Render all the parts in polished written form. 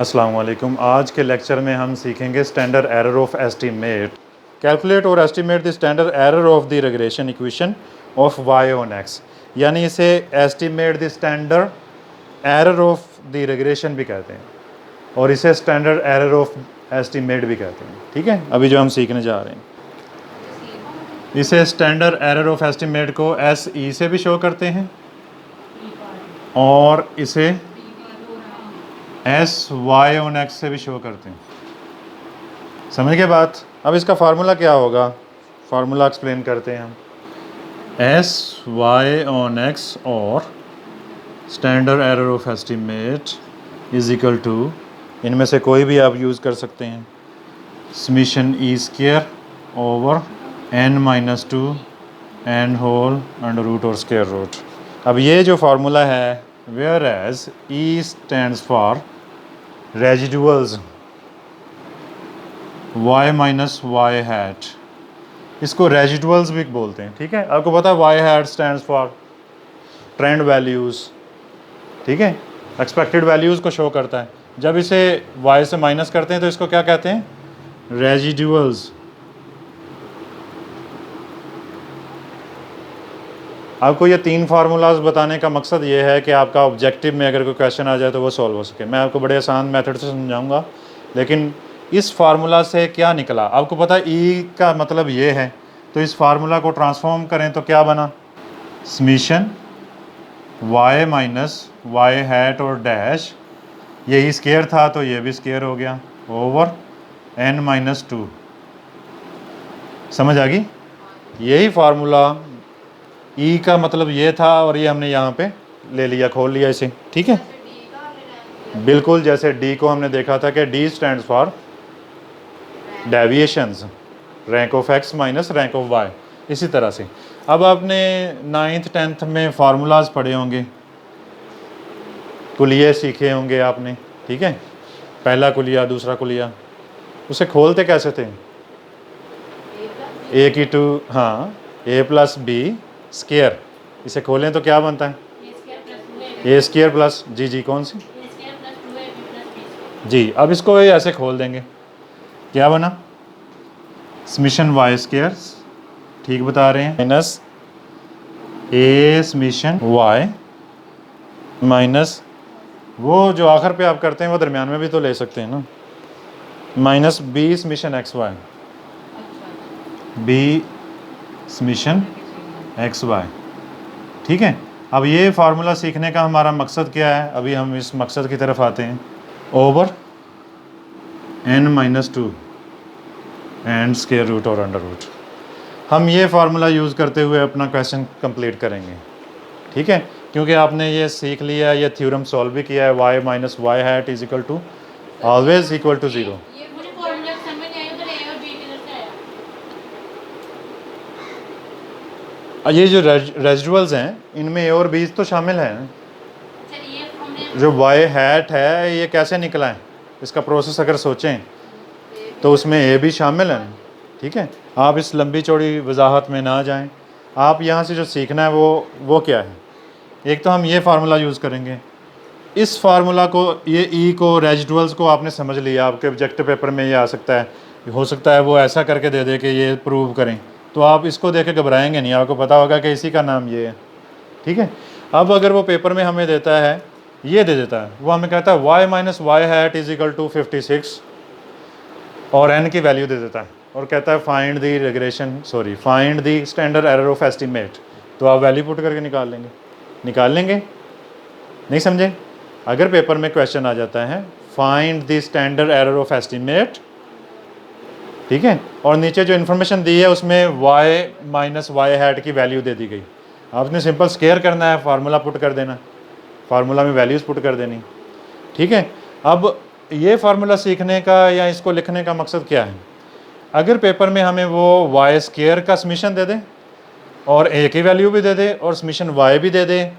अस्सलाम वालेकुम। आज के लेक्चर में हम सीखेंगे standard error of estimate. Calculate और estimate the standard error of the regression equation of Y on X, यानी इसे estimate the standard error of the regression भी कहते हैं और इसे स्टैंडर्ड एरर ऑफ एस्टीमेट भी कहते हैं। ठीक है, अभी जो हम सीखने जा रहे हैं इसे स्टैंडर्ड एरर ऑफ एस्टीमेट को एस ई से भी शो करते हैं और इसे एस वाई ऑन एक्स से भी शो करते हैं। समझ के बात। अब इसका फार्मूला क्या होगा, फार्मूला एक्सप्लेन करते हैं हम। एस वाई ऑन एक्स और standard error of estimate is equal to, इनमें से कोई भी आप यूज़ कर सकते हैं, summation E square over N minus two N whole under root और स्क्वायर रूट। अब ये जो फार्मूला है, where as E stands for residuals y minus Y hat, इसको रेजिडुअल्स भी बोलते हैं। ठीक है, आपको पता है Y hat stands for trend values. ठीक है, एक्सपेक्टेड वैल्यूज़ को शो करता है। जब इसे y से माइनस करते हैं तो इसको क्या कहते हैं, रेजिडुअल्स। आपको ये तीन फार्मूलाज बताने का मकसद ये है कि आपका ऑब्जेक्टिव में अगर कोई क्वेश्चन आ जाए तो वो सॉल्व हो सके। मैं आपको बड़े आसान मेथड से समझाऊंगा, लेकिन इस फार्मूला से क्या निकला आपको पता है। ई का मतलब ये है, तो इस फार्मूला को ट्रांसफॉर्म करें तो क्या बना, summation Y minus Y hat और डैश, ये ई स्क्वायर था तो ये भी स्क्वायर हो गया, ओवर एन माइनस टू। समझ आ गई। यही फार्मूला ई का मतलब ये था और ये हमने यहाँ पे ले लिया, खोल लिया इसे। ठीक है, बिल्कुल जैसे डी को हमने देखा था कि D stands for deviations, rank of X minus rank of Y. इसी तरह से अब आपने 9th 10th में फार्मूलाज पढ़े होंगे, कुलिये सीखे होंगे आपने। ठीक है, पहला कुलिया दूसरा कुलिया, उसे खोलते कैसे थे, ए की टू, हाँ, ए प्लस बी स्क्वायर, इसे खोलें तो क्या बनता है, ए स्क्वायर प्लस, जी कौन सी, जी। अब इसको ऐसे खोल देंगे, क्या बना, समीशन वाई स्क्वायर, ठीक बता रहे हैं, माइनस ए समीशन वाई माइनस, वो जो आखिर पे आप करते हैं वो दरमियान में भी तो ले सकते हैं ना, minus B summation X Y, B summation X Y. ठीक है, अब ये फार्मूला सीखने का हमारा मकसद क्या है, अभी हम इस मकसद की तरफ आते हैं। Over N minus two and square root और अंडर रूट, हम ये फार्मूला यूज़ करते हुए अपना क्वेश्चन कंप्लीट करेंगे। ठीक है, क्योंकि आपने ये सीख लिया, ये थ्योरम सॉल्व भी किया है, Y minus Y hat is equal to always equal to zero. ये जो रेजिडुअल्स हैं इनमें ए और बी तो शामिल हैं। जो वाई हैट है ये कैसे निकला है, इसका प्रोसेस अगर सोचें तो उसमें ए भी शामिल है। ठीक है, आप इस लंबी चौड़ी वजाहत में ना जाएं, आप यहाँ से जो सीखना है वो क्या है। एक तो हम ये फार्मूला यूज़ करेंगे, इस फार्मूला को, ये ई को, रेजिडुअल्स को आपने समझ लिया, आपके ऑब्जेक्टिव पेपर में ये आ सकता है, हो सकता है वो ऐसा करके दे दे कि ये प्रूव करें, तो आप इसको देख के घबराएंगे नहीं, आपको पता होगा कि इसी का नाम ये है। ठीक है, अब अगर वो पेपर में हमें देता है, ये दे देता है, वो हमें कहता है Y minus Y hat is equal to 56 और एन की वैल्यू दे देता है और कहता है find the regression, sorry find the standard error of estimate, तो आप वैल्यू पुट करके निकाल लेंगे। नहीं समझे। अगर पेपर में क्वेश्चन आ जाता है find the standard error of estimate, ठीक है, और नीचे जो इन्फॉर्मेशन दी है उसमें y माइनस वाई हैट की वैल्यू दे दी गई, आपने सिंपल स्क्वायर करना है, फार्मूला पुट कर देना, फार्मूला में वैल्यूज़ पुट कर देनी। ठीक है, अब ये फार्मूला सीखने का या इसको लिखने का मकसद क्या है, अगर पेपर में हमें वो वाई स्क्वायर का समीशन दे दे और ए की वैल्यू भी दे दे और समीशन वाई भी दे दे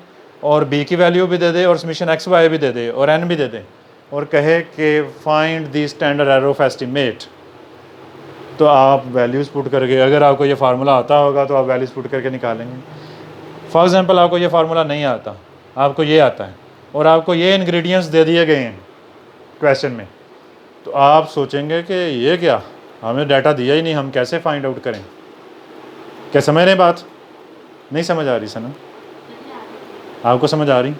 और बी की वैल्यू भी दे दे और समीशन एक्स वाई भी दे दे और एन भी दे दे और कहे कि find the standard error of estimate, तो आप वैल्यूज़ पुट करके, अगर आपको ये फार्मूला आता होगा तो आप वैल्यूज़ पुट करके निकालेंगे। फॉर एग्जांपल आपको ये फार्मूला नहीं आता, आपको ये आता है और आपको ये इंग्रेडिएंट्स दे दिए गए हैं, क्वेश्चन में, तो आप सोचेंगे कि ये क्या, हमें डाटा दिया ही नहीं, हम कैसे फाइंड आउट करें। क्या समझ रहे हैं बात? नहीं समझ आ रही सना? आपको समझ आ रही?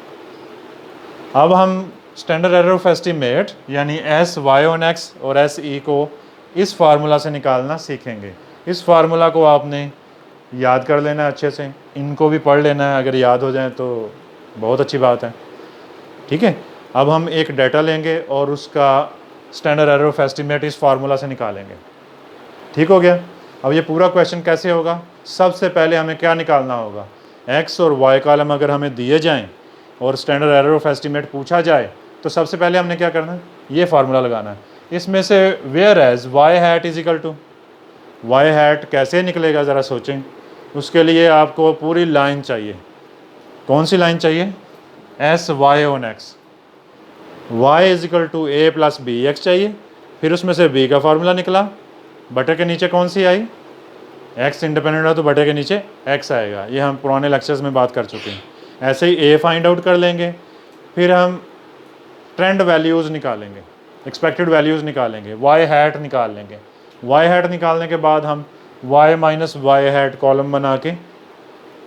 अब हम स्टैंडर्ड एरर ऑफ एस्टीमेट यानी एस वाई ऑन एक्स और एस ई को इस फार्मूला से निकालना सीखेंगे। इस फार्मूला को आपने याद कर लेना है अच्छे से, इनको भी पढ़ लेना है, अगर याद हो जाए तो बहुत अच्छी बात है। ठीक है, अब हम एक डाटा लेंगे और उसका स्टैंडर्ड एरर ऑफ एस्टीमेट इस फार्मूला से निकालेंगे। ठीक हो गया। अब ये पूरा क्वेश्चन कैसे होगा, सबसे पहले हमें क्या निकालना होगा, एक्स और वाई कॉलम अगर हमें दिए जाएं और स्टैंडर्ड एरर ऑफ एस्टीमेट पूछा जाए तो सबसे पहले हमने क्या करना है, ये फार्मूला लगाना है। इसमें से whereas Y hat is equal to, Y hat कैसे निकलेगा ज़रा सोचें। उसके लिए आपको पूरी लाइन चाहिए। कौन सी लाइन चाहिए? As Y on X, Y is equal to A plus B X चाहिए। फिर उसमें से बी का फार्मूला निकला, बटे के नीचे कौन सी आई, एक्स इंडिपेंडेंट है तो बटे के नीचे एक्स आएगा। ये हम पुराने लेक्चर्स में बात कर चुके हैं। ऐसे ही ए फाइंड आउट कर लेंगे, फिर हम ट्रेंड वैल्यूज़ निकालेंगे, एक्सपेक्टेड वैल्यूज़ निकालेंगे, वाई हैट निकाल लेंगे। वाई हैट निकालने के बाद हम Y minus Y hat column बना के,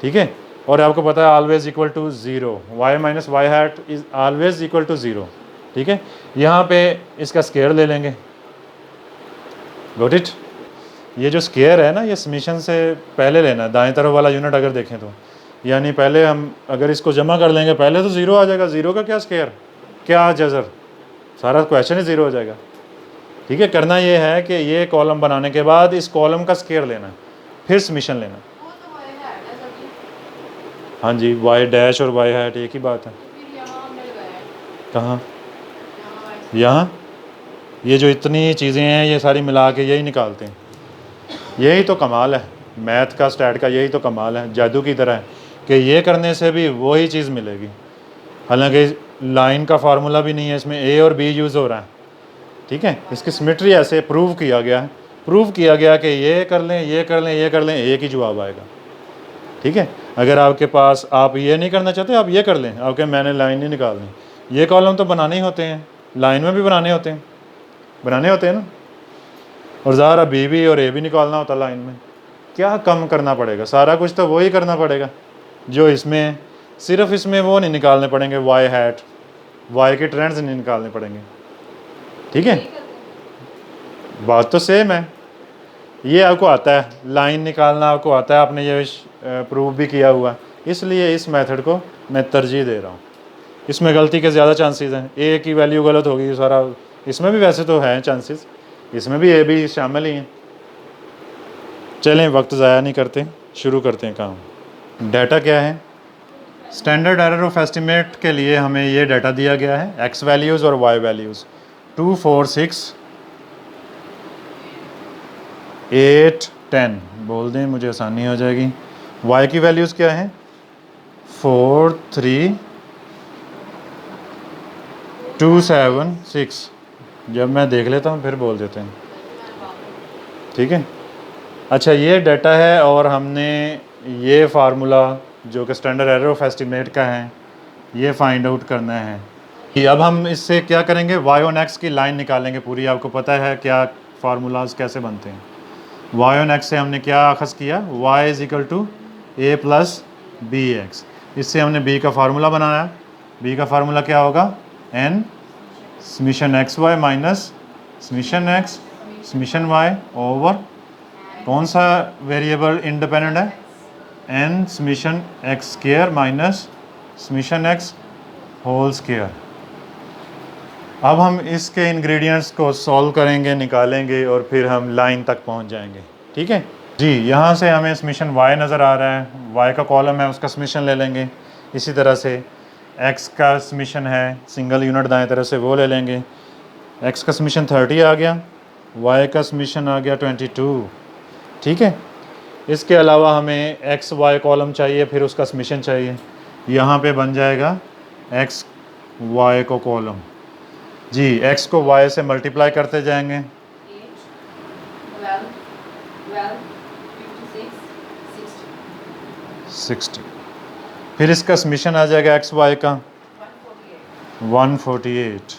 ठीक है, और आपको पता है always equal to zero, Y minus Y hat is always equal to zero. ठीक है, यहाँ पे इसका स्केयर ले लेंगे। Got it? ये जो स्केयर है ना, ये समीशन से पहले लेना है, दाएं तरफ वाला यूनिट अगर देखें तो, यानी पहले हम अगर इसको जमा कर लेंगे पहले तो ज़ीरो आ जाएगा। ज़ीरो का क्या स्केयर, क्या जजर, सारा क्वेश्चन ही ज़ीरो हो जाएगा। ठीक है, करना ये है कि ये कॉलम बनाने के बाद इस कॉलम का स्केयर लेना, फिर समीशन लेना। हाँ जी, वाई डैश और वाई हैट एक ही बात है। कहाँ? यहाँ ये जो इतनी चीज़ें हैं ये सारी मिला के यही निकालते हैं। यही तो कमाल है मैथ का, स्टैट का, यही तो कमाल है, जादू की तरह है कि ये करने से भी वही चीज़ मिलेगी। हालांकि लाइन का फार्मूला भी नहीं है इसमें, ए और बी यूज़ हो रहा है। ठीक है, इसकी सिमेट्री ऐसे प्रूव किया गया है, प्रूव किया गया कि ये कर लें, ये कर लें, ये कर लें, एक ही जवाब आएगा। ठीक है, अगर आपके पास आप ये नहीं करना चाहते आप ये कर लें, आपके मैंने लाइन नहीं निकालनी, ये कॉलम तो बनाने ही होते हैं, लाइन में भी बनाने होते हैं, बनाने होते हैं ना, और ज़ारा बी भी और ए भी निकालना होता लाइन में। क्या कम करना पड़ेगा, सारा कुछ तो वही करना पड़ेगा जो इसमें, सिर्फ इसमें वो नहीं निकालने पड़ेंगे, वाई हैट, वाई के ट्रेंड्स नहीं निकालने पड़ेंगे। ठीक है, बात तो सेम है। ये आपको आता है, लाइन निकालना आपको आता है, आपने ये प्रूव भी किया हुआ है, इसलिए इस मेथड को मैं तरजीह दे रहा हूँ। इसमें गलती के ज़्यादा चांसेस हैं, ए की वैल्यू गलत होगी सारा, इसमें भी वैसे तो हैं चांसेस, इसमें भी ए भी शामिल ही हैं। चलें वक्त ज़ाया नहीं करते, शुरू करते हैं काम। डाटा क्या है? स्टैंडर्ड एरर ऑफ एस्टिमेट के लिए हमें ये डाटा दिया गया है, एक्स वैल्यूज़ और वाई वैल्यूज़ 2, 4, 6, 8, 10 बोल दें, मुझे आसानी हो जाएगी। वाई की वैल्यूज़ क्या है? 4, 3, 2, 7, 6। जब मैं देख लेता हूँ फिर बोल देते हैं। ठीक है, अच्छा ये डाटा है और हमने ये फार्मूला जो कि स्टैंडर्ड एरर ऑफ एस्टिमेट का है ये फाइंड आउट करना है कि अब हम इससे क्या करेंगे, वाई ऑन एक्स की लाइन निकालेंगे पूरी। आपको पता है क्या फार्मूलाज कैसे बनते हैं। वाई ऑन एक्स से हमने क्या अखज़ किया, Y is equal to A plus B X. इससे हमने बी का फार्मूला बनाया। बी का फार्मूला क्या होगा, N summation X Y minus summation X summation Y over कौन सा वेरिएबल इंडिपेंडेंट है, N summation X square minus summation X whole square. अब हम इसके इंग्रेडिएंट्स को सॉल्व करेंगे, निकालेंगे और फिर हम लाइन तक पहुंच जाएंगे। ठीक है जी, यहाँ से हमें समीशन वाई नज़र आ रहा है, वाई का कॉलम है उसका समीशन ले लेंगे। इसी तरह से एक्स का समीशन है सिंगल यूनिट दाएं तरफ से, वो ले लेंगे। एक्स का समीशन 30 आ गया, वाई का समीशन आ गया 22। ठीक है, इसके अलावा हमें एक्स वाई कॉलम चाहिए, फिर उसका समीशन चाहिए। यहाँ पे बन जाएगा एक्स वाई को कॉलम जी, एक्स को वाई से मल्टीप्लाई करते जाएंगे। 60। फिर इसका समीशन आ जाएगा एक्स वाई का 148।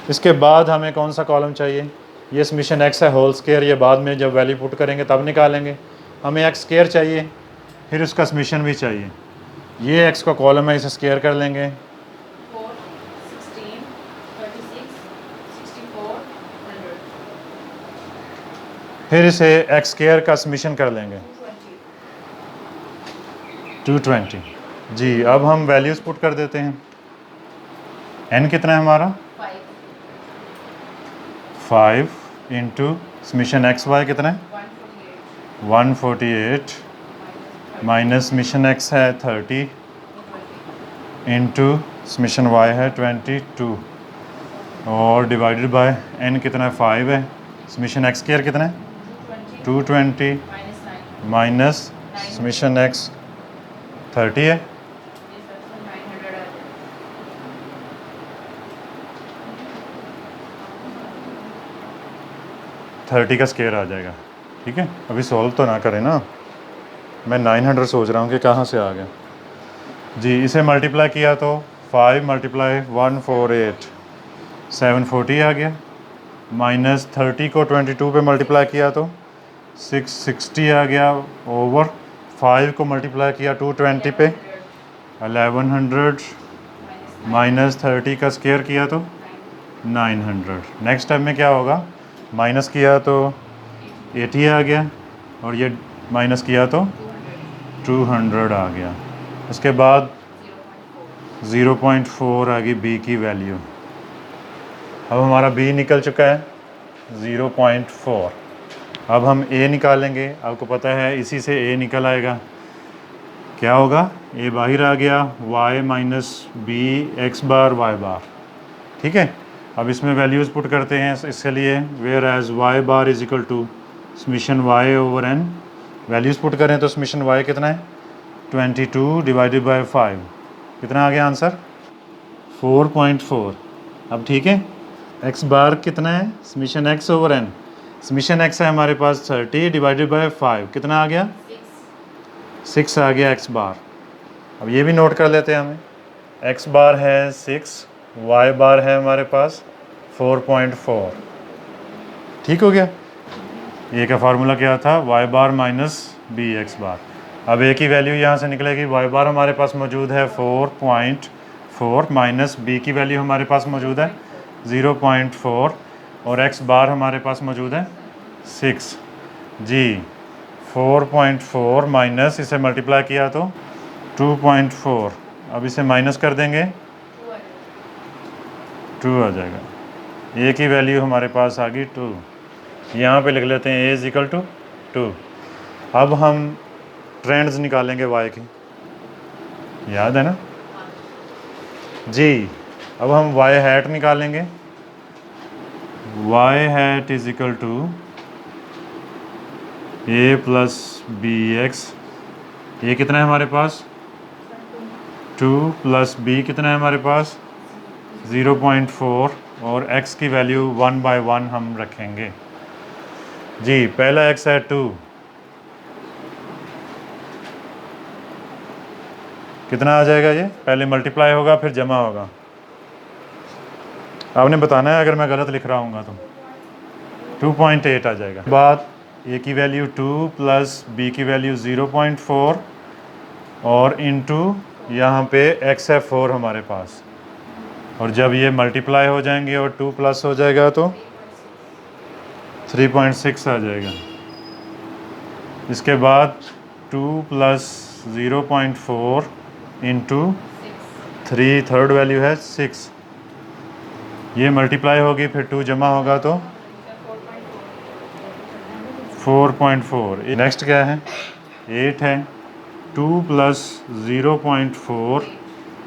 इसके बाद हमें कौन सा कॉलम चाहिए? ये समीशन एक्स है होल स्क्वायर, ये बाद में जब वैल्यू पुट करेंगे तब निकालेंगे। हमें एक्स स्क्वायर चाहिए, फिर उसका समीशन भी चाहिए। ये एक्स का कॉलम है, इसे स्क्वायर कर लेंगे। 4, 16, 36, 64, 100, फिर इसे एक्स स्क्वायर का समीशन कर लेंगे 220। जी, अब हम वैल्यूज़ पुट कर देते हैं। n कितना है हमारा? 5, 5 इंटू समीशन एक्स वाई कितना है? 148, 148 माइनस समीशन एक्स है 30 इंटू समीशन वाई है 22 और डिवाइडेड बाय n कितना है? 5 है। समीशन एक्स स्क्वायर कितना है? 220 -9, माइनस समीशन एक्स 30 है। ये सबसे 900 आ जाएगा। 30 का स्क्वायर आ जाएगा। ठीक है, अभी सॉल्व तो ना करें ना, मैं 900 सोच रहा हूँ कि कहाँ से आ गया। जी, इसे मल्टीप्लाई किया तो 5 मल्टीप्लाई 148 740 आ गया। माइनस 30 को 22 पे मल्टीप्लाई किया तो 660 आ गया। ओवर 5 को मल्टीप्लाई किया 220 पे 1100 माइनस 30 का स्क्वायर किया तो 900। नेक्स्ट टाइम में क्या होगा? माइनस किया तो 80 आ गया और ये माइनस किया तो 200 आ गया। उसके बाद 0.4 आ गई बी की वैल्यू। अब हमारा बी निकल चुका है 0.4। अब हम ए निकालेंगे। आपको पता है इसी से ए निकल आएगा। क्या होगा? ए बाहर आ गया, y माइनस बी एक्स बार वाई बार। ठीक है, अब इसमें वैल्यूज़ पुट करते हैं इसके लिए। Whereas Y bar is equal to summation Y over N. Values put करें तो समीशन वाई कितना है? 22 डिवाइडेड बाय 5 कितना आ गया आंसर? 4.4। अब ठीक है, एक्स बार कितना है? Summation X over N. Summation X है हमारे पास 30 डिवाइडेड बाय 5 कितना आ गया? 6 आ गया एक्स बार। अब ये भी नोट कर लेते हैं हमें। एक्स बार है 6, वाई बार है हमारे पास 4.4। ठीक हो गया। ए का फार्मूला क्या था? वाई बार माइनस बी एक्स बार। अब ए की वैल्यू यहाँ से निकलेगी। वाई बार हमारे पास मौजूद है 4.4 माइनस बी की वैल्यू हमारे पास मौजूद है 0.4 और एक्स बार हमारे पास मौजूद है 6। जी, 4.4 माइनस इसे मल्टीप्लाई किया तो 2.4। अब इसे माइनस कर देंगे 2 आ जाएगा। ए की वैल्यू हमारे पास आ गई 2। यहाँ पे लिख लेते हैं ए इज इक्वल टू 2। अब हम ट्रेंड्स निकालेंगे वाई की, याद है ना जी। अब हम वाई हैट निकालेंगे। Y hat is equal to A plus B X. ये कितना है हमारे पास? 2 प्लस बी कितना है हमारे पास? 0.4 और x की वैल्यू 1/1 हम रखेंगे। जी, पहला x है 2, कितना आ जाएगा? ये पहले मल्टीप्लाई होगा फिर जमा होगा। आपने बताना है अगर मैं गलत लिख रहा हूँ तो। 2.8 आ जाएगा। बाद ए की वैल्यू 2 प्लस बी की वैल्यू 0.4 और इनटू यहाँ पे x है 4 हमारे पास, और जब ये मल्टीप्लाई हो जाएंगे और 2 प्लस हो जाएगा तो 3.6 आ जाएगा। इसके बाद 2 प्लस 0.4 इंटू 3 थर्ड वैल्यू है 6। ये मल्टीप्लाई होगी फिर 2 जमा होगा तो 4.4। नेक्स्ट क्या है? 8 है। 2 प्लस 0.4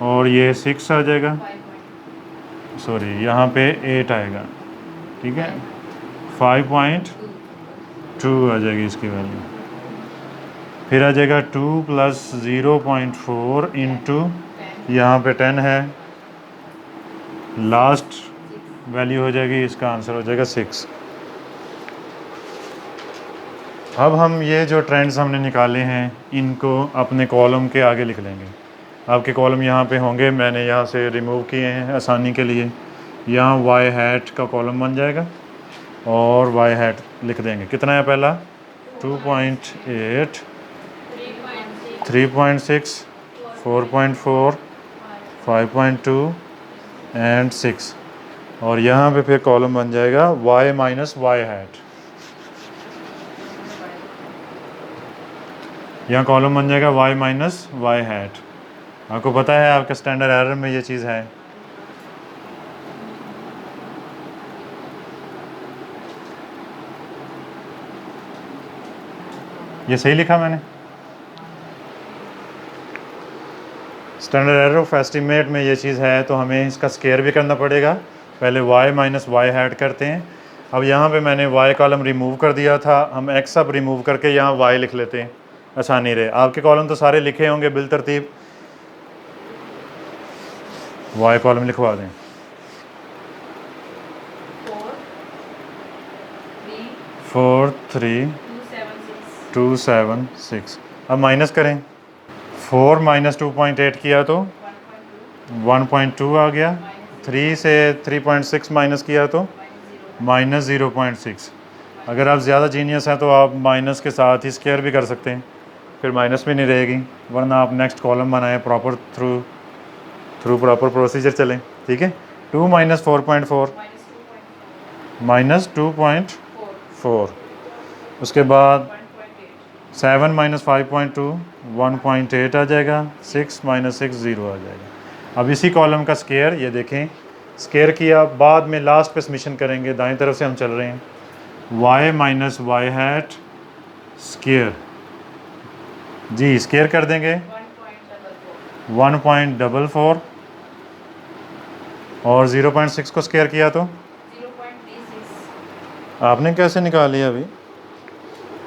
और ये 6 आ जाएगा। सॉरी, यहाँ पे 8 आएगा। ठीक है, 5.2 आ जाएगी इसकी वैल्यू। फिर आ जाएगा 2 प्लस 0.4 इंटू यहाँ पे 10 है। लास्ट वैल्यू हो जाएगी, इसका आंसर हो जाएगा 6। अब हम ये जो ट्रेंड्स हमने निकाले हैं इनको अपने कॉलम के आगे लिख लेंगे। आपके कॉलम यहाँ पे होंगे, मैंने यहाँ से रिमूव किए हैं आसानी के लिए। यहाँ वाई हैट का कॉलम बन जाएगा और वाई हैट लिख देंगे। कितना है पहला 2.8, 3.6, 4.4, 5.2 एंड 6। और यहाँ पे फिर कॉलम बन जाएगा y माइनस वाई हैट। यहाँ कॉलम बन जाएगा y माइनस वाई हैट। आपको पता है आपके स्टैंडर्ड एरर में ये चीज़ है। ये सही लिखा मैंने? स्टैंडर्ड एरर ऑफ एस्टीमेट में ये चीज़ है, तो हमें इसका स्केयर भी करना पड़ेगा। पहले y माइनस वाई हैट करते हैं। अब यहाँ पे मैंने y कॉलम रिमूव कर दिया था, हम x अब रिमूव करके यहाँ y लिख लेते हैं, आसानी रहे। आपके कॉलम तो सारे लिखे होंगे बिल तरतीब, y कॉलम लिखवा दें। 4, 3, 2, 7, 6। अब माइनस करें। 4 माइनस 2.8 किया तो 1.2 आ गया। 3 से 3.6 माइनस किया तो माइनस 0.6। अगर आप ज़्यादा जीनियस हैं तो आप माइनस के साथ ही स्केयर भी कर सकते हैं, फिर माइनस भी नहीं रहेगी। वरना आप नेक्स्ट कॉलम बनाएं, प्रॉपर थ्रू प्रॉपर प्रोसीजर चलें। ठीक है। 2 माइनस 4.4 माइनस 2.4। उसके बाद 7 माइनस 5.2 1.8 आ जाएगा। 6 माइनस 6 0 आ जाएगा। अब इसी कॉलम का स्केयर, ये देखें, स्केयर किया, बाद में लास्ट पे समीशन करेंगे। दाएं तरफ से हम चल रहे हैं। y minus Y hat square, जी स्केयर कर देंगे 1.44 और 0.6 को स्केयर किया तो 0.36। आपने कैसे निकाल लिया अभी?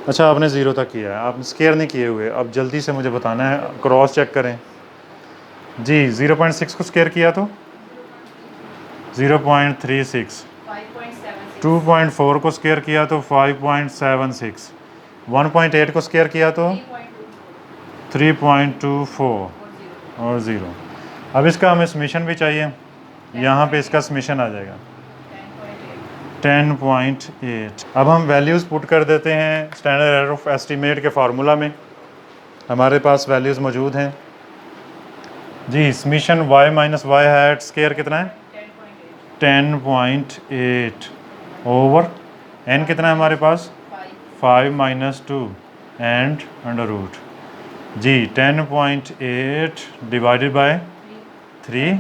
अच्छा, आपने 0 तक किया है, आपने स्केयर नहीं किए हुए। अब जल्दी से मुझे बताना है, क्रॉस चेक करें जी। 0.6 को स्केयर किया तो 0.36। 2.4 को स्केयर किया तो 5.76। 1.8 को स्केयर किया तो 3.24 और 0। अब इसका हमें समीशन भी चाहिए। यहाँ पे इसका समीशन आ जाएगा 10.8। अब हम वैल्यूज़ पुट कर देते हैं स्टैंडर्ड एरर ऑफ एस्टीमेट के फार्मूला में। हमारे पास वैल्यूज़ मौजूद हैं जी। Summation y minus Y hat square कितना है 10.8 ओवर n कितना है हमारे पास 5 माइनस 2 एंड अंडर रूट जी। 10.8 डिवाइडेड बाय 3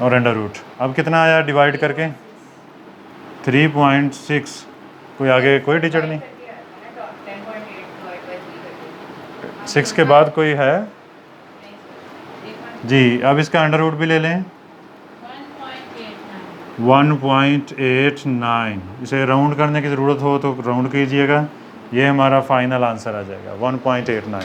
और अंडर रूट। अब कितना आया डिवाइड करके 3.6। कोई आगे कोई डिजिट नहीं, 6 के बाद कोई है जी। अब इसका अंडर रूट भी ले लें 1.89। इसे राउंड करने की ज़रूरत हो तो राउंड कीजिएगा, ये हमारा फाइनल आंसर आ जाएगा 1.89।